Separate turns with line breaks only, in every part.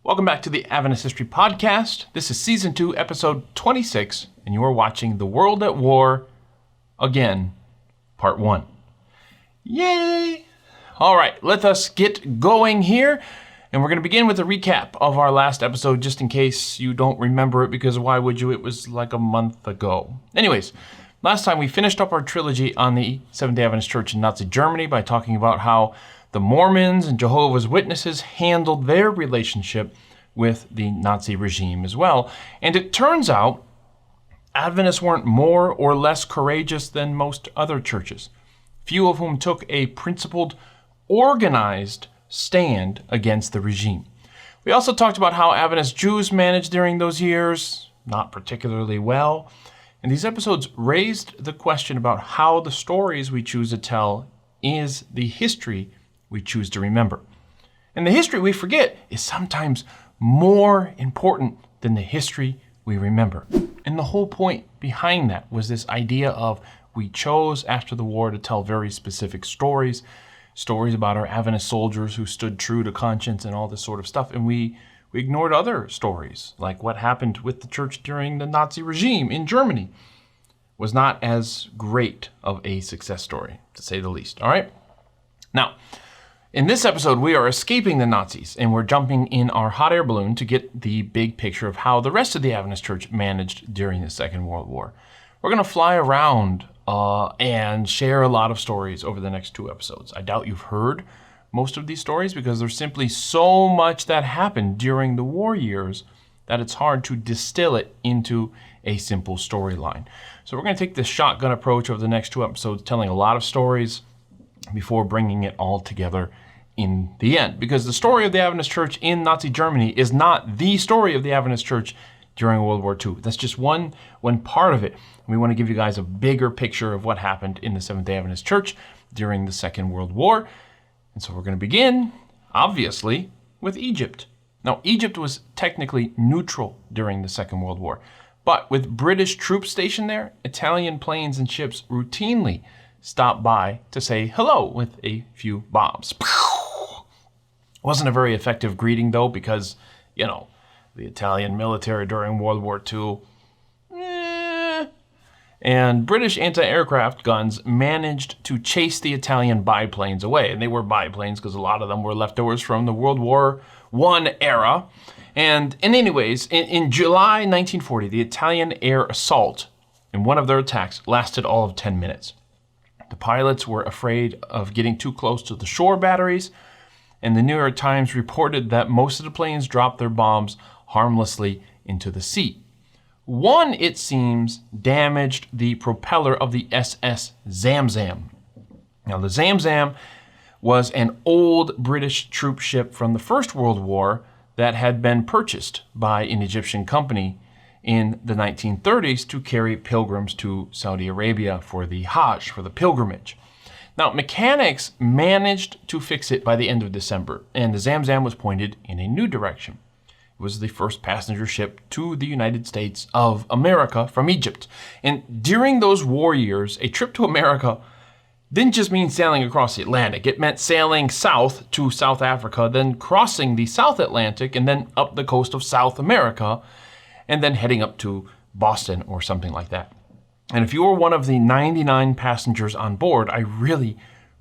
Welcome back to the Adventist History Podcast. This is Season 2, Episode 26, and you are watching The World at War, again, Part 1. Yay! All right, let us get going here, and we're going to begin with a recap of our last episode, just in case you don't remember it, because why would you? It was like a month ago. Anyways, last time we finished up our trilogy on the Seventh-day Adventist Church in Nazi Germany by talking about how the Mormons and Jehovah's Witnesses handled their relationship with the Nazi regime as well. And it turns out Adventists weren't more or less courageous than most other churches, few of whom took a principled, organized stand against the regime. We also talked about how Adventist Jews managed during those years, not particularly well. And these episodes raised the question about how the stories we choose to tell is the history we choose to remember. And the history we forget is sometimes more important than the history we remember. And the whole point behind that was this idea of we chose after the war to tell very specific stories about our Adventist soldiers who stood true to conscience and all this sort of stuff. And we ignored other stories, like what happened with the church during the Nazi regime in Germany was not as great of a success story, to say the least. All right? Now, in this episode, we are escaping the Nazis, and we're jumping in our hot air balloon to get the big picture of how the rest of the Adventist Church managed during the Second World War. We're going to fly around and share a lot of stories over the next 2 episodes. I doubt you've heard most of these stories because there's simply so much that happened during the war years that it's hard to distill it into a simple storyline. So we're going to take this shotgun approach over the next 2 episodes, telling a lot of stories before bringing it all together in the end. Because the story of the Adventist Church in Nazi Germany is not the story of the Adventist Church during World War II. That's just one part of it. We want to give you guys a bigger picture of what happened in the Seventh-day Adventist Church during the Second World War. And so we're going to begin, obviously, with Egypt. Now, Egypt was technically neutral during the Second World War, but with British troops stationed there, Italian planes and ships routinely stopped by to say hello with a few bombs. Wasn't a very effective greeting, though, because, the Italian military during World War II, and British anti-aircraft guns managed to chase the Italian biplanes away. And they were biplanes because a lot of them were leftovers from the World War I era. And anyways, in July 1940, the Italian air assault in one of their attacks lasted all of 10 minutes. The pilots were afraid of getting too close to the shore batteries, and the New York Times reported that most of the planes dropped their bombs harmlessly into the sea. One, it seems, damaged the propeller of the SS Zamzam. Now, the Zamzam was an old British troop ship from the First World War that had been purchased by an Egyptian company in the 1930s to carry pilgrims to Saudi Arabia for the Hajj, for the pilgrimage. Now, mechanics managed to fix it by the end of December, and the Zamzam was pointed in a new direction. It was the first passenger ship to the United States of America from Egypt. And during those war years, a trip to America didn't just mean sailing across the Atlantic. It meant sailing south to South Africa, then crossing the South Atlantic, and then up the coast of South America, and then heading up to Boston or something like that. And if you were one of the 99 passengers on board, I really,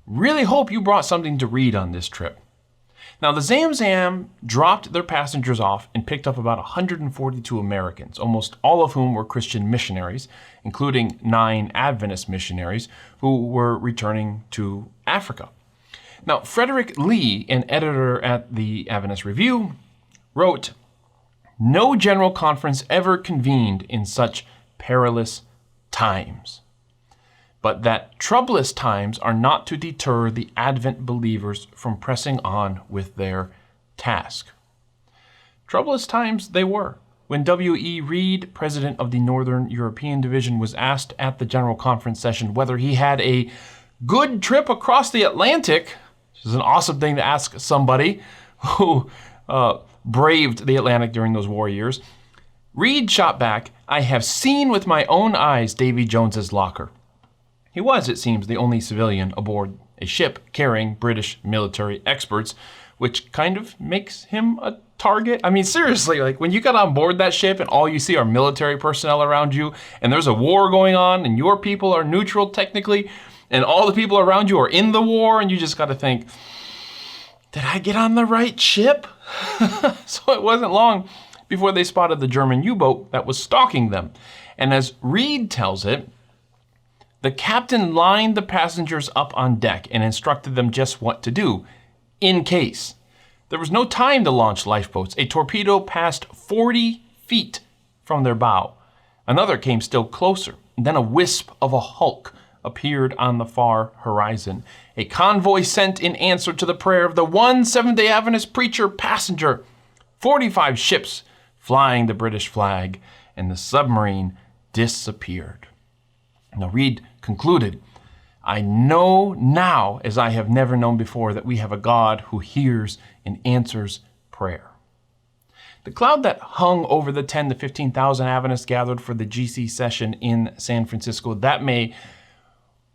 really hope you brought something to read on this trip. Now, the Zamzam dropped their passengers off and picked up about 142 Americans, almost all of whom were Christian missionaries, including 9 Adventist missionaries who were returning to Africa. Now, Frederick Lee, an editor at the Adventist Review, wrote, "No general conference ever convened in such perilous times, but that troublous times are not to deter the Advent believers from pressing on with their task." Troublous times they were. When W.E. Reed, president of the Northern European Division, was asked at the General Conference session whether he had a good trip across the Atlantic, which is an awesome thing to ask somebody who braved the Atlantic during those war years, Reed shot back, "I have seen with my own eyes Davy Jones's locker." He was, it seems, the only civilian aboard a ship carrying British military experts which kind of makes him a target. I mean, seriously, like when you got on board that ship and all you see are military personnel around you, and there's a war going on, and your people are neutral technically, and all the people around you are in the war, and you just got to think, did I get on the right ship? So it wasn't long before they spotted the German U-boat that was stalking them. And as Reed tells it, the captain lined the passengers up on deck and instructed them just what to do, in case. There was no time to launch lifeboats. A torpedo passed 40 feet from their bow. Another came still closer. And then a wisp of a hulk appeared on the far horizon. A convoy sent in answer to the prayer of the one Seventh-day Adventist preacher passenger. 45 ships flying the British flag, and the submarine disappeared. Now Reed concluded, I know now, as I have never known before, that we have a God who hears and answers prayer. The cloud that hung over the 10 to 15,000 Adventists gathered for the GC session in San Francisco that May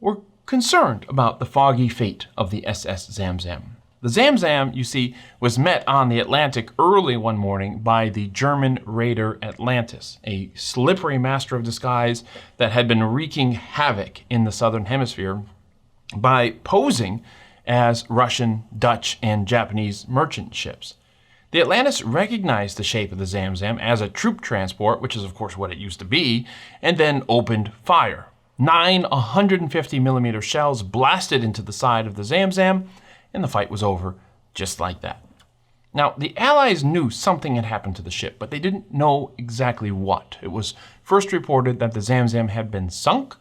were concerned about the foggy fate of the SS Zamzam. The Zamzam, you see, was met on the Atlantic early one morning by the German raider Atlantis, a slippery master of disguise that had been wreaking havoc in the southern hemisphere by posing as Russian, Dutch, and Japanese merchant ships. The Atlantis recognized the shape of the Zamzam as a troop transport, which is of course what it used to be, and then opened fire. 9 150mm shells blasted into the side of the Zamzam, and the fight was over just like that. Now, the Allies knew something had happened to the ship, but they didn't know exactly what. It was first reported that the Zamzam had been sunk,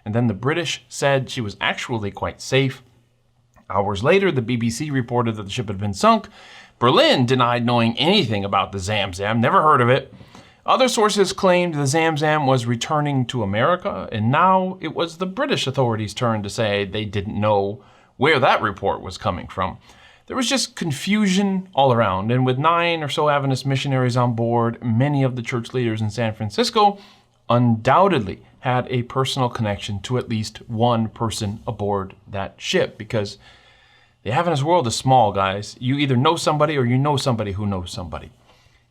and then the British said she was actually quite safe. Hours later, the BBC reported that the ship had been sunk. Berlin denied knowing anything about the Zamzam, never heard of it. Other sources claimed the Zamzam was returning to America, and now it was the British authorities' turn to say they didn't know where that report was coming from. There was just confusion all around, and with 9 or so Adventist missionaries on board, many of the church leaders in San Francisco undoubtedly had a personal connection to at least one person aboard that ship, because the Adventist world is small, guys. You either know somebody or you know somebody who knows somebody.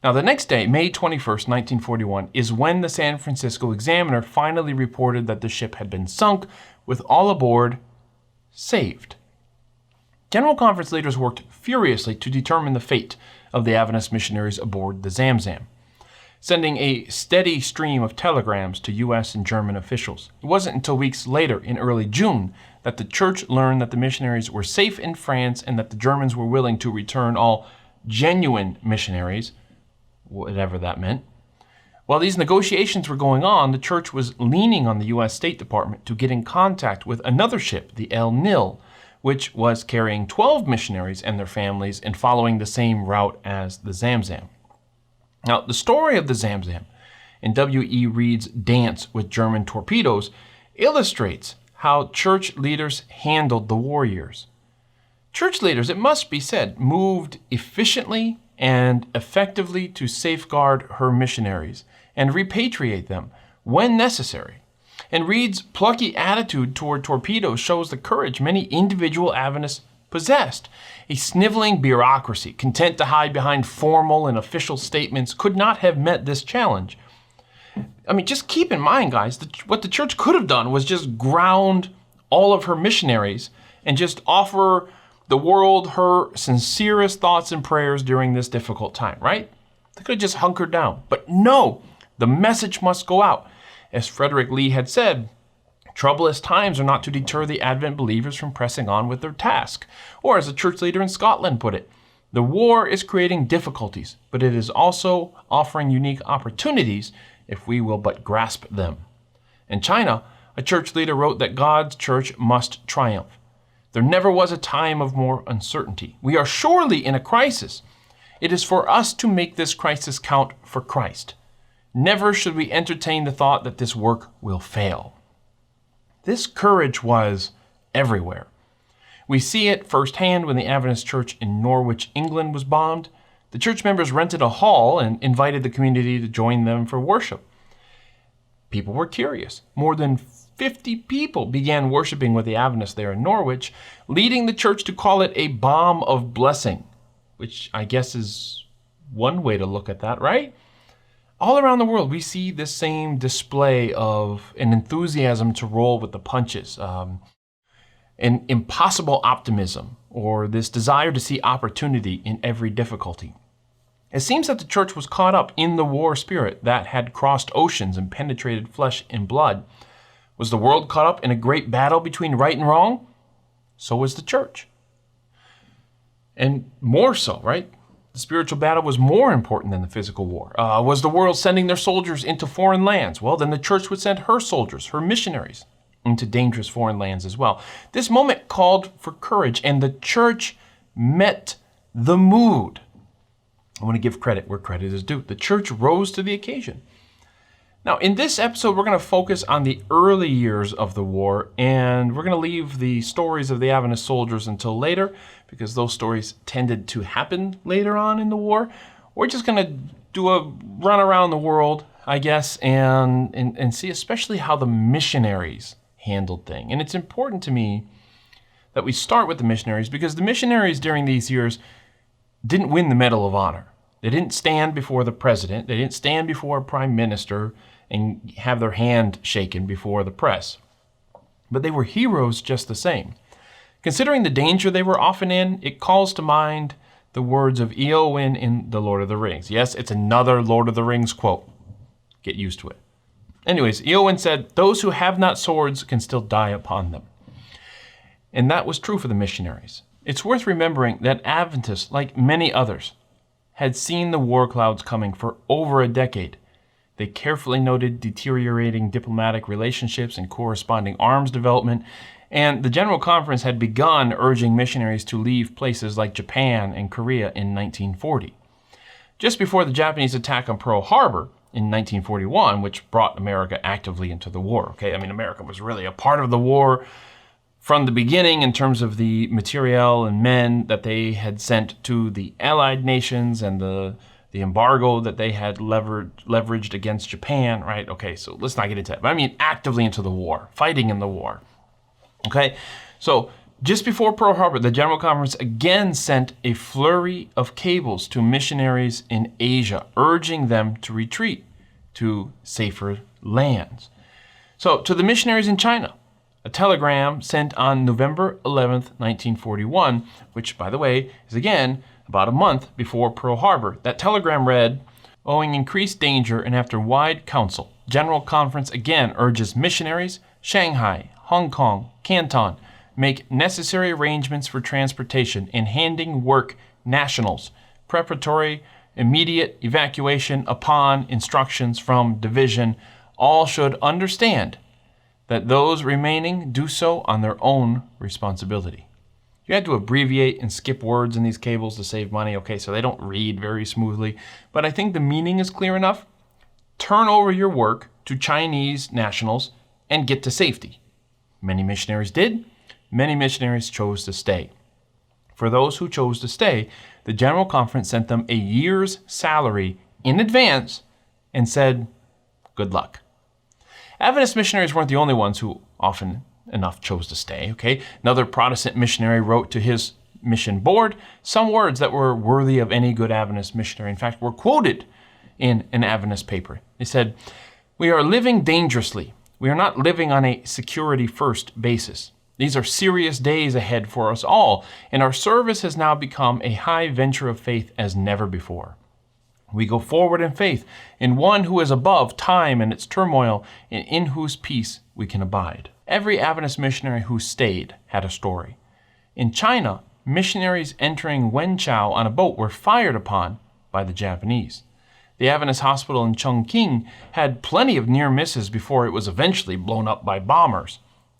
Now, the next day, May 21st, 1941, is when the San Francisco Examiner finally reported that the ship had been sunk, with all aboard saved. General Conference leaders worked furiously to determine the fate of the Adventist missionaries aboard the Zamzam, sending a steady stream of telegrams to U.S. and German officials. It wasn't until weeks later, in early June, that the church learned that the missionaries were safe in France and that the Germans were willing to return all genuine missionaries, whatever that meant. While these negotiations were going on, the church was leaning on the U.S. State Department to get in contact with another ship, the El Nil, which was carrying 12 missionaries and their families and following the same route as the Zamzam. Now, the story of the Zamzam and W.E. Reed's dance with German torpedoes illustrates how church leaders handled the war years. Church leaders, it must be said, moved efficiently and effectively to safeguard her missionaries and repatriate them when necessary. And Reed's plucky attitude toward torpedoes shows the courage many individual Adventists possessed. A sniveling bureaucracy, content to hide behind formal and official statements, could not have met this challenge. I mean, just keep in mind, guys, what the church could have done was just ground all of her missionaries and just offer the world her sincerest thoughts and prayers during this difficult time, right? They could have just hunkered down. But no, the message must go out. As Frederick Lee had said, troublous times are not to deter the Advent believers from pressing on with their task. Or as a church leader in Scotland put it, the war is creating difficulties, but it is also offering unique opportunities if we will but grasp them. In China, a church leader wrote that God's church must triumph. There never was a time of more uncertainty. We are surely in a crisis. It is for us to make this crisis count for Christ. Never should we entertain the thought that this work will fail. This courage was everywhere. We see it firsthand when the Adventist church in Norwich, England was bombed. The church members rented a hall and invited the community to join them for worship. People were curious. More than 50 people began worshiping with the Adventists there in Norwich, leading the church to call it a bomb of blessing. which I guess is one way to look at that, right? All around the world, we see this same display of an enthusiasm to roll with the punches, an impossible optimism, or this desire to see opportunity in every difficulty. It seems that the church was caught up in the war spirit that had crossed oceans and penetrated flesh and blood. Was the world caught up in a great battle between right and wrong? So was the church. And more so, right? The spiritual battle was more important than the physical war. Was the world sending their soldiers into foreign lands? Well, then the church would send her soldiers, her missionaries, into dangerous foreign lands as well. This moment called for courage, and the church met the mood. I want to give credit where credit is due. The church rose to the occasion. Now, in this episode, we're going to focus on the early years of the war, and we're going to leave the stories of the Adventist soldiers until later, because those stories tended to happen later on in the war. We're just going to do a run around the world, I guess, and see especially how the missionaries handled things. And it's important to me that we start with the missionaries, because the missionaries during these years didn't win the Medal of Honor. They didn't stand before the president. They didn't stand before a prime minister and have their hand shaken before the press. But they were heroes just the same. Considering the danger they were often in, it calls to mind the words of Eowyn in The Lord of the Rings. Yes, it's another Lord of the Rings quote. Get used to it. Anyways, Eowyn said, "Those who have not swords can still die upon them." And that was true for the missionaries. It's worth remembering that Adventists, like many others, had seen the war clouds coming for over a decade. They carefully noted deteriorating diplomatic relationships and corresponding arms development, and the General Conference had begun urging missionaries to leave places like Japan and Korea in 1940. Just before the Japanese attack on Pearl Harbor in 1941, which brought America actively into the war. America was really a part of the war from the beginning in terms of the materiel and men that they had sent to the Allied nations and the embargo that they had leveraged against Japan, right? Okay, so let's not get into that. But actively into the war, fighting in the war. Okay, so just before Pearl Harbor, the General Conference again sent a flurry of cables to missionaries in Asia, urging them to retreat to safer lands. So to the missionaries in China, a telegram sent on November 11th, 1941, which, by the way, is again about a month before Pearl Harbor. That telegram read, "Owing increased danger and after wide counsel, General Conference again urges missionaries, Shanghai, Hong Kong, Canton, make necessary arrangements for transportation and handing work nationals, preparatory immediate evacuation upon instructions from division. All should understand that those remaining do so on their own responsibility." You had to abbreviate and skip words in these cables to save money, okay, so they don't read very smoothly, but I think the meaning is clear enough. Turn over your work to Chinese nationals and get to safety. Many missionaries did. Many missionaries chose to stay. For those who chose to stay, the General Conference sent them a year's salary in advance and said, "Good luck." Adventist missionaries weren't the only ones who often enough chose to stay, okay? Another Protestant missionary wrote to his mission board some words that were worthy of any good Adventist missionary. In fact, were quoted in an Adventist paper. They said, "We are living dangerously. We are not living on a security-first basis. These are serious days ahead for us all, and our service has now become a high venture of faith as never before. We go forward in faith in one who is above time and its turmoil, and in whose peace we can abide." Every Adventist missionary who stayed had a story. In China, missionaries entering Wenchao on a boat were fired upon by the Japanese. The Adventist hospital in Chongqing had plenty of near misses before it was eventually blown up by bombers.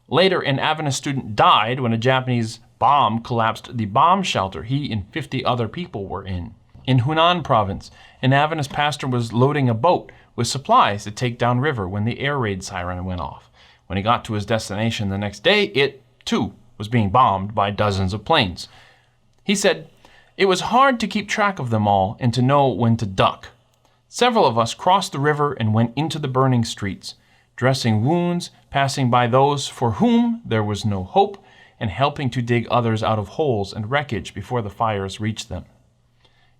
Later, an Adventist student died when a Japanese bomb collapsed the bomb shelter he and 50 other people were in. In Hunan province, an Adventist pastor was loading a boat with supplies to take downriver when the air raid siren went off. When he got to his destination the next day, it, too, was being bombed by dozens of planes. He said, "It was hard to keep track of them all and to know when to duck. Several of us crossed the river and went into the burning streets, dressing wounds, passing by those for whom there was no hope, and helping to dig others out of holes and wreckage before the fires reached them.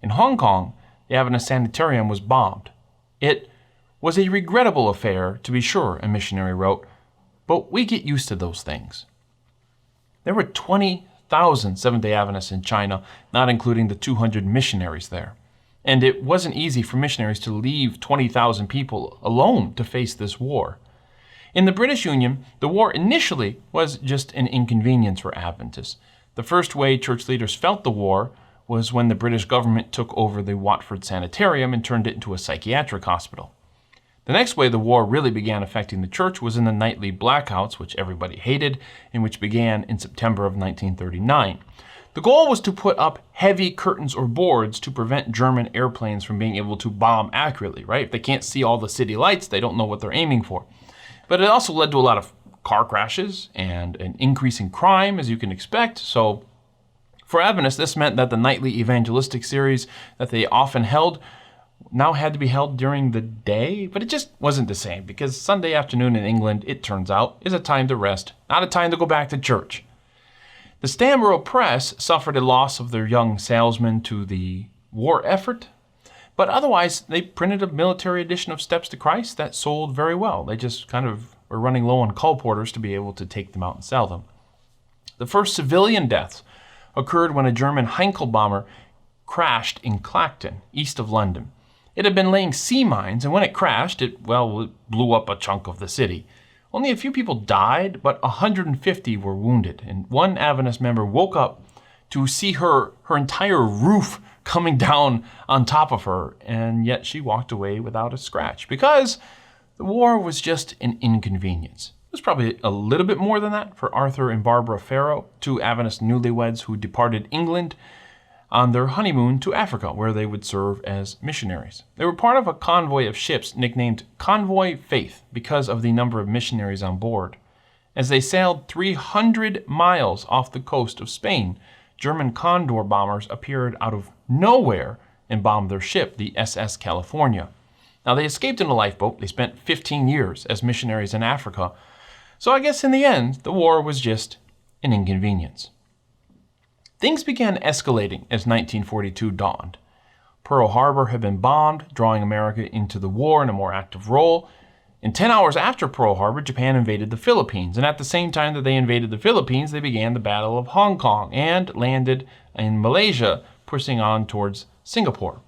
In Hong Kong, the Adventist sanitarium was bombed. It was a regrettable affair, to be sure, a missionary wrote, but we get used to those things. There were 20,000 Seventh-day Adventists in China, not including the 200 missionaries there. And it wasn't easy for missionaries to leave 20,000 people alone to face this war. In the British Union, the war initially was just an inconvenience for Adventists. The first way church leaders felt the war was when the British government took over the Watford Sanitarium and turned it into a psychiatric hospital. The next way the war really began affecting the church was in the nightly blackouts, which everybody hated, and which began in September of 1939. The goal was to put up heavy curtains or boards to prevent German airplanes from being able to bomb accurately, right? If they can't see all the city lights, they don't know what they're aiming for. But it also led to a lot of car crashes and an increase in crime, as you can expect. So for Adventists, this meant that the nightly evangelistic series that they often held now had to be held during the day, but it just wasn't the same because Sunday afternoon in England, it turns out, is a time to rest, not a time to go back to church. The Stanborough Press suffered a loss of their young salesman to the war effort, but otherwise they printed a military edition of Steps to Christ that sold very well. They just kind of were running low on colporteurs to be able to take them out and sell them. The first civilian deaths occurred when a German Heinkel bomber crashed in Clacton, east of London. It had been laying sea mines, and when it crashed, it blew up a chunk of the city. Only a few people died, but 150 were wounded, and one Adventist member woke up to see her entire roof coming down on top of her, and yet she walked away without a scratch, because the war was just an inconvenience. It was probably a little bit more than that for Arthur and Barbara Farrow, two Adventist newlyweds who departed England on their honeymoon to Africa, where they would serve as missionaries. They were part of a convoy of ships nicknamed Convoy Faith because of the number of missionaries on board. As they sailed 300 miles off the coast of Spain, German Condor bombers appeared out of nowhere and bombed their ship, the SS California. Now, they escaped in a lifeboat. They spent 15 years as missionaries in Africa. So I guess in the end, the war was just an inconvenience. Things began escalating as 1942 dawned. Pearl Harbor had been bombed, drawing America into the war in a more active role. And 10 hours after Pearl Harbor, Japan invaded the Philippines. And at the same time that they invaded the Philippines, they began the Battle of Hong Kong and landed in Malaysia, pushing on towards Singapore.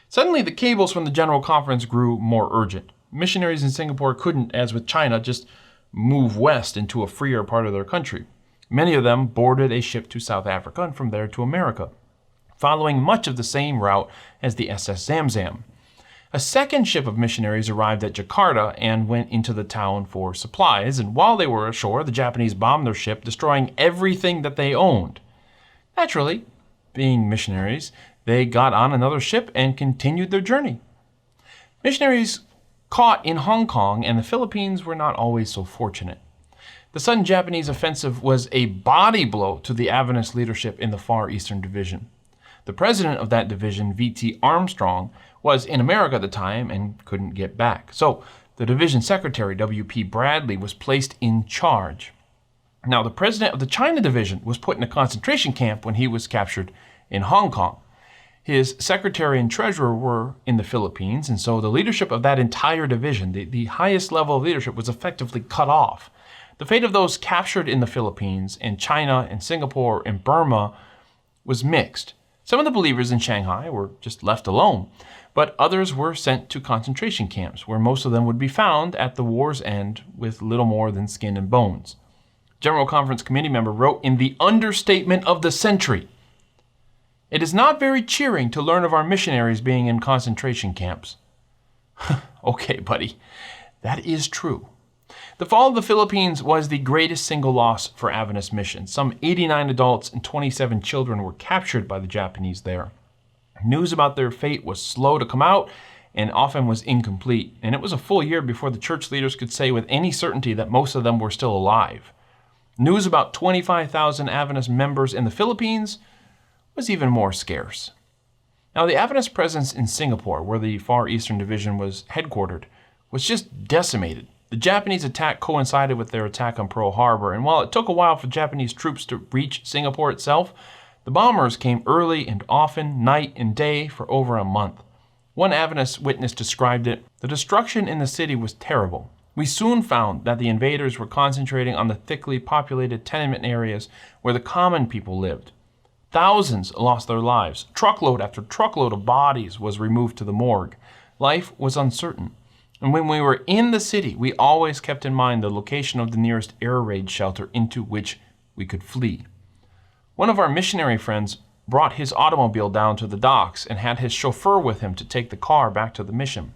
Suddenly, the cables from the General Conference grew more urgent. Missionaries in Singapore couldn't, as with China, just move west into a freer part of their country. Many of them boarded a ship to South Africa and from there to America, following much of the same route as the SS Zamzam. A second ship of missionaries arrived at Jakarta and went into the town for supplies, and while they were ashore, the Japanese bombed their ship, destroying everything that they owned. Naturally, being missionaries, they got on another ship and continued their journey. Missionaries caught in Hong Kong and the Philippines were not always so fortunate. The sudden Japanese offensive was a body blow to the Adventist leadership in the Far Eastern Division. The president of that division, V.T. Armstrong, was in America at the time and couldn't get back. So the division secretary, W.P. Bradley, was placed in charge. Now, the president of the China division was put in a concentration camp when he was captured in Hong Kong. His secretary and treasurer were in the Philippines, and so the leadership of that entire division, the highest level of leadership, was effectively cut off. The fate of those captured in the Philippines, and China, and Singapore, and Burma was mixed. Some of the believers in Shanghai were just left alone, but others were sent to concentration camps, where most of them would be found at the war's end with little more than skin and bones. General Conference committee member wrote in the understatement of the century, "It is not very cheering to learn of our missionaries being in concentration camps." Okay, buddy, that is true. The fall of the Philippines was the greatest single loss for Adventist missions. Some 89 adults and 27 children were captured by the Japanese there. News about their fate was slow to come out and often was incomplete, and it was a full year before the church leaders could say with any certainty that most of them were still alive. News about 25,000 Adventist members in the Philippines was even more scarce. Now, the Adventist presence in Singapore, where the Far Eastern Division was headquartered, was just decimated. The Japanese attack coincided with their attack on Pearl Harbor, and while it took a while for Japanese troops to reach Singapore itself, The bombers came early and often, night and day, for over a month. One Adventist witness described it, "The destruction in the city was terrible. We soon found that the invaders were concentrating on the thickly populated tenement areas where the common people lived. Thousands lost their lives. Truckload after truckload of bodies was removed to the morgue. Life was uncertain. And when we were in the city, we always kept in mind the location of the nearest air raid shelter into which we could flee." One of our missionary friends brought his automobile down to the docks and had his chauffeur with him to take the car back to the mission.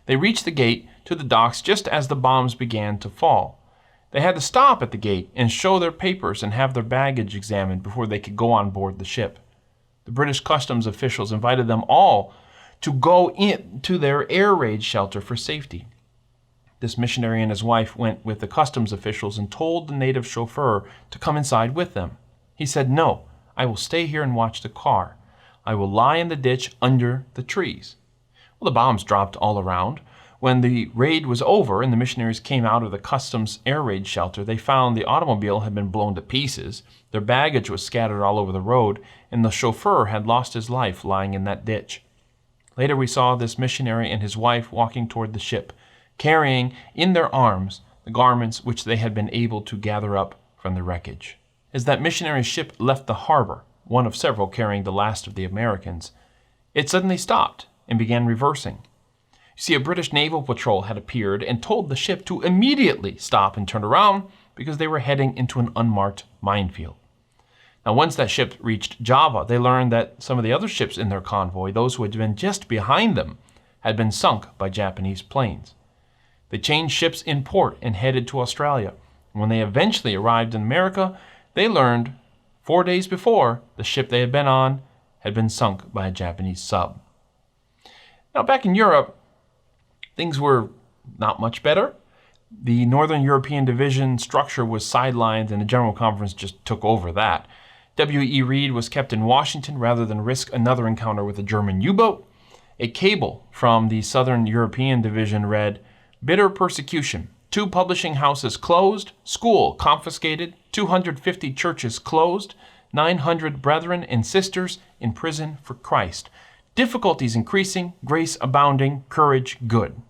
They reached the gate to the docks just as the bombs began to fall. They had to stop at the gate and show their papers and have their baggage examined before they could go on board the ship. The British customs officials invited them all to go into their air raid shelter for safety. This missionary and his wife went with the customs officials and told the native chauffeur to come inside with them. He said, "No, I will stay here and watch the car. I will lie in the ditch under the trees." Well, the bombs dropped all around. When the raid was over and the missionaries came out of the customs air raid shelter, they found the automobile had been blown to pieces, their baggage was scattered all over the road, and the chauffeur had lost his life lying in that ditch. Later we saw this missionary and his wife walking toward the ship, carrying in their arms the garments which they had been able to gather up from the wreckage. As that missionary ship left the harbor, one of several carrying the last of the Americans, it suddenly stopped and began reversing. You see, a British naval patrol had appeared and told the ship to immediately stop and turn around because they were heading into an unmarked minefield. Now, once that ship reached Java, they learned that some of the other ships in their convoy, those who had been just behind them, had been sunk by Japanese planes. They changed ships in port and headed to Australia. When they eventually arrived in America, they learned 4 days before the ship they had been on had been sunk by a Japanese sub. Now, back in Europe, things were not much better. The Northern European Division structure was sidelined and the General Conference just took over that. W.E. Reed was kept in Washington rather than risk another encounter with a German U-boat. A cable from the Southern European Division read, "Bitter persecution. 2 publishing houses closed, school confiscated, 250 churches closed, 900 brethren and sisters in prison for Christ. Difficulties increasing, grace abounding, courage good."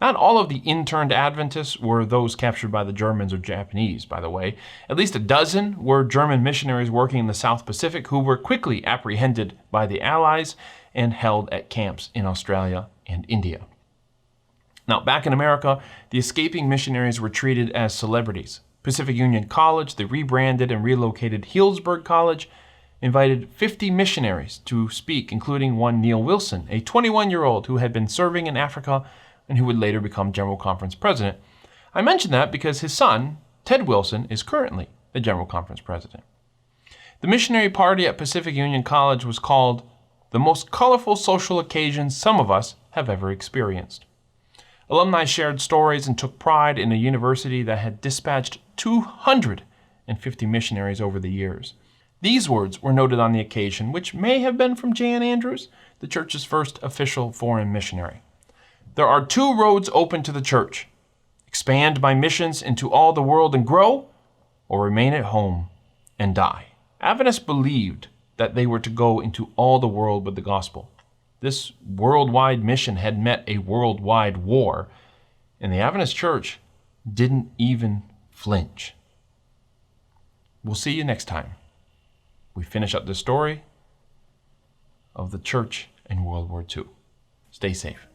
Not all of the interned Adventists were those captured by the Germans or Japanese, by the way. At least a dozen were German missionaries working in the South Pacific who were quickly apprehended by the Allies and held at camps in Australia and India. Now, back in America, the escaping missionaries were treated as celebrities. Pacific Union College, the rebranded and relocated Healdsburg College, invited 50 missionaries to speak, including one Neil Wilson, a 21-year-old who had been serving in Africa and who would later become General Conference President. I mention that because his son, Ted Wilson, is currently the General Conference President. The missionary party at Pacific Union College was called the most colorful social occasion some of us have ever experienced. Alumni shared stories and took pride in a university that had dispatched 250 missionaries over the years. These words were noted on the occasion, which may have been from Jan Andrews, the church's first official foreign missionary. "There are 2 roads open to the church. Expand by missions into all the world and grow, or remain at home and die." Adventists believed that they were to go into all the world with the gospel. This worldwide mission had met a worldwide war, and the Adventist church didn't even flinch. We'll see you next time. We finish up the story of the church in World War II. Stay safe.